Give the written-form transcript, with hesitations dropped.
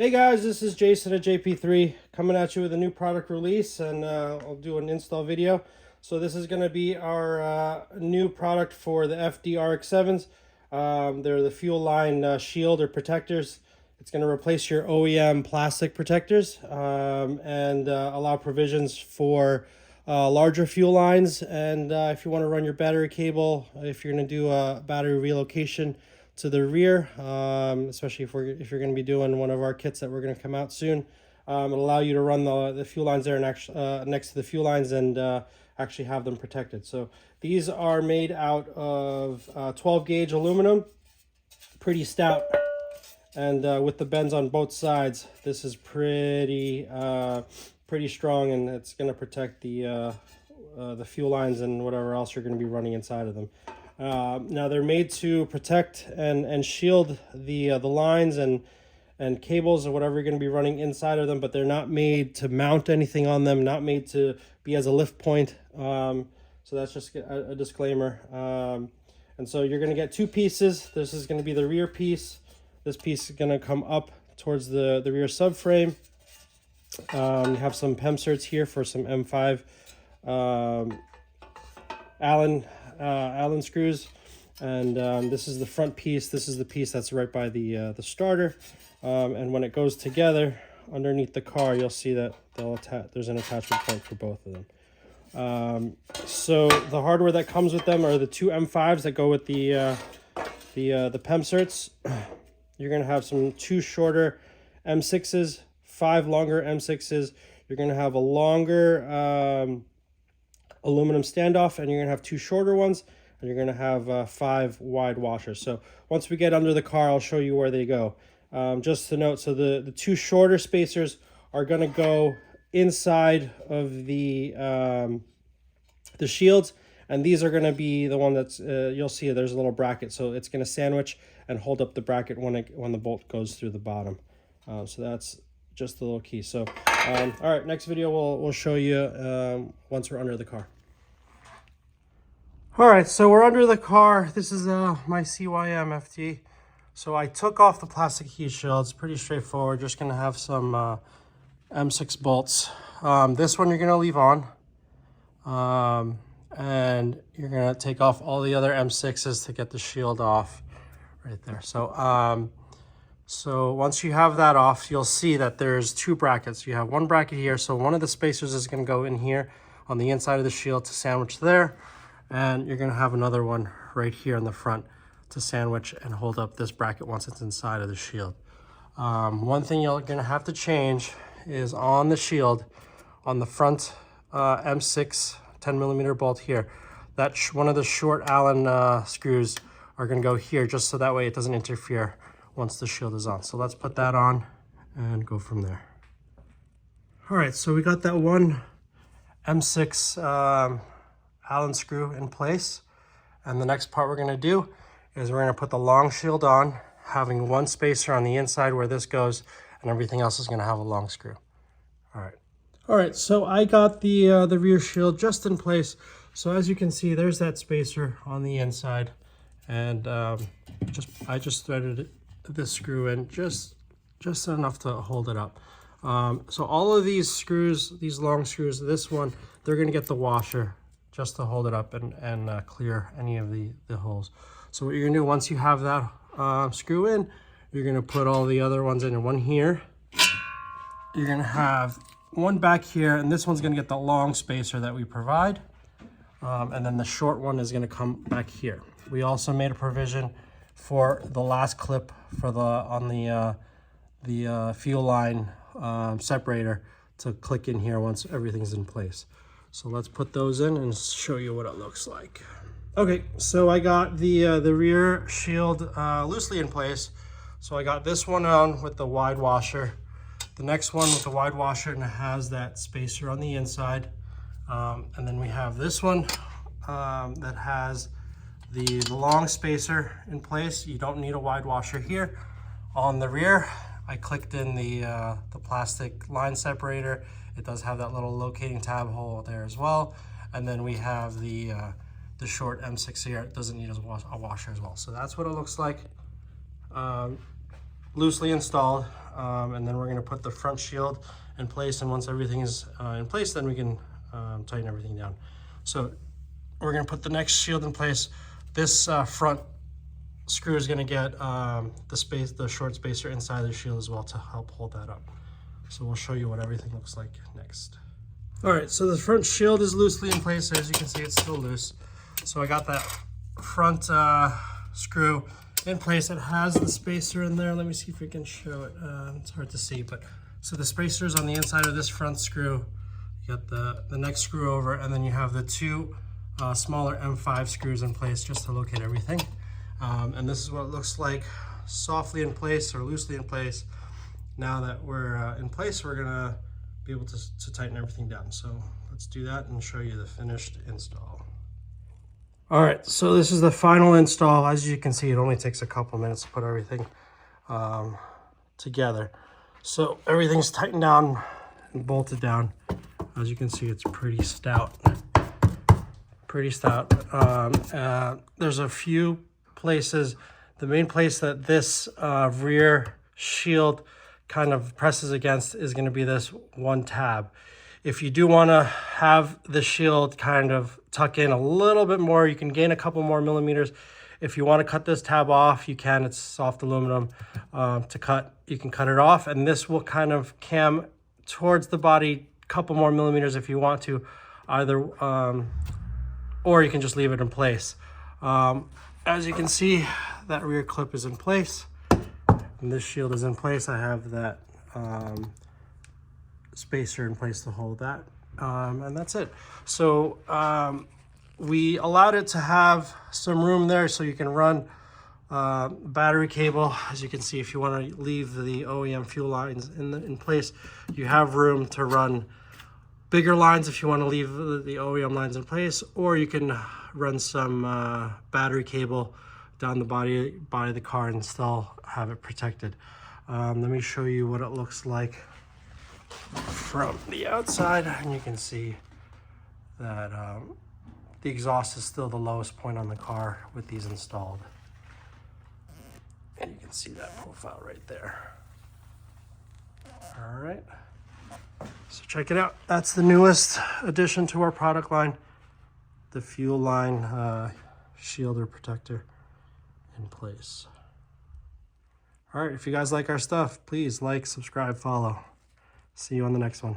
Hey guys, this is Jason at JP3 coming at you with a new product release, and I'll do an install video. So this is going to be our new product for the FD RX7s. They're the fuel line shield or protectors. It's going to replace your OEM plastic protectors and allow provisions for larger fuel lines. And if you want to run your battery cable, if you're going to do a battery relocation to the rear, especially if you're going to be doing one of our kits that we're going to come out soon, it'll allow you to run the fuel lines there next to the fuel lines and actually have them protected. So these are made out of 12 gauge aluminum, pretty stout, and with the bends on both sides, this is pretty strong, and it's going to protect the fuel lines and whatever else you're going to be running inside of them. Now they're made to protect and shield the lines and cables or whatever you're going to be running inside of them, but they're not made to mount anything on them, not made to be as a lift point. So that's just a disclaimer. And so you're going to get two pieces. This is going to be the rear piece. This piece is going to come up towards the rear subframe. You have some PEM certs here for some M5 Allen screws, and this is the front piece. This is the piece that's right by the starter, and when it goes together underneath the car, you'll see that there's an attachment point for both of them. So the hardware that comes with them are the two M5s that go with the PEM certs. You're going to have two shorter M6s, 5 longer M6s. You're going to have a longer aluminum standoff, and you're going to have 2 shorter ones, and you're going to have 5 wide washers. So once we get under the car, I'll show you where they go. Just to note, so the 2 shorter spacers are going to go inside of the shields, and these are going to be the one that's you'll see there's a little bracket, so it's going to sandwich and hold up the bracket when the bolt goes through the bottom. So that's just a little key. So all right, next video we'll show you once we're under the car. All right, so we're under the car. This is my CYM FT. So I took off the plastic heat shield. It's pretty straightforward. Just gonna have some M6 bolts. This one you're gonna leave on, and you're gonna take off all the other M6s to get the shield off right there. So once you have that off, you'll see that there's 2 brackets. You have one bracket here, so one of the spacers is going to go in here on the inside of the shield to sandwich there, and you're going to have another one right here in the front to sandwich and hold up this bracket once it's inside of the shield. One thing you're going to have to change is on the shield, on the front M6 10mm bolt here, that one of the short Allen screws are going to go here, just so that way it doesn't interfere once the shield is on. So let's put that on and go from there. All right, so we got that one M6 Allen screw in place, and the next part we're going to do is we're going to put the long shield on, having one spacer on the inside where this goes, and everything else is going to have a long screw. All right, so I got the rear shield just in place. So as you can see, there's that spacer on the inside, and I just threaded this screw in just enough to hold it up. So all of these screws, these long screws, this one, they're going to get the washer just to hold it up and clear any of the holes. So what you're going to do once you have that screw in, you're going to put all the other ones in, and one here. You're going to have one back here, and this one's going to get the long spacer that we provide, and then the short one is going to come back here. We also made a provision for the last clip for the fuel line separator to click in here once everything's in place. So let's put those in and show you what it looks like. Okay, so I got the rear shield loosely in place. So I got this one on with the wide washer, the next one with the wide washer, and it has that spacer on the inside, and then we have this one that has the long spacer in place. You don't need a wide washer here. On the rear, I clicked in the plastic line separator. It does have that little locating tab hole there as well. And then we have the short M6 here. It doesn't need a washer as well. So that's what it looks like. loosely installed. And then we're going to put the front shield in place. And once everything is in place, then we can tighten everything down. So we're going to put the next shield in place. This front screw is going to get the short spacer inside the shield as well to help hold that up. So we'll show you what everything looks like next. All right, so the front shield is loosely in place. As you can see, it's still loose. So I got that front screw in place. It has the spacer in there. Let me see if we can show it. It's hard to see, but so the spacer is on the inside of this front screw. You got the next screw over, and then you have the two smaller M5 screws in place just to locate everything. And this is what it looks like, softly in place or loosely in place. Now that we're in place, we're gonna be able to tighten everything down. So let's do that and show you the finished install. All right, so this is the final install. As you can see, it only takes a couple minutes to put everything together. So everything's tightened down and bolted down. As you can see, it's pretty stout. Pretty stout. There's a few places. The main place that this rear shield kind of presses against is going to be this one tab. If you do want to have the shield kind of tuck in a little bit more, you can gain a couple more millimeters. If you want to cut this tab off, you can. It's soft aluminum to cut. You can cut it off, and this will kind of cam towards the body a couple more millimeters if you want to, either, or you can just leave it in place. As you can see, that rear clip is in place. And this shield is in place. I have that spacer in place to hold that. And that's it. So we allowed it to have some room there so you can run battery cable. As you can see, if you want to leave the OEM fuel lines in place, you have room to run bigger lines if you want to leave the OEM lines in place, or you can run some battery cable down the body of the car and still have it protected. Let me show you what it looks like from the outside, and you can see that the exhaust is still the lowest point on the car with these installed. And you can see that profile right there. All right, so check it out. That's the newest addition to our product line, the fuel line shield or protector in place. All right, if you guys like our stuff, please like, subscribe, follow. See you on the next one.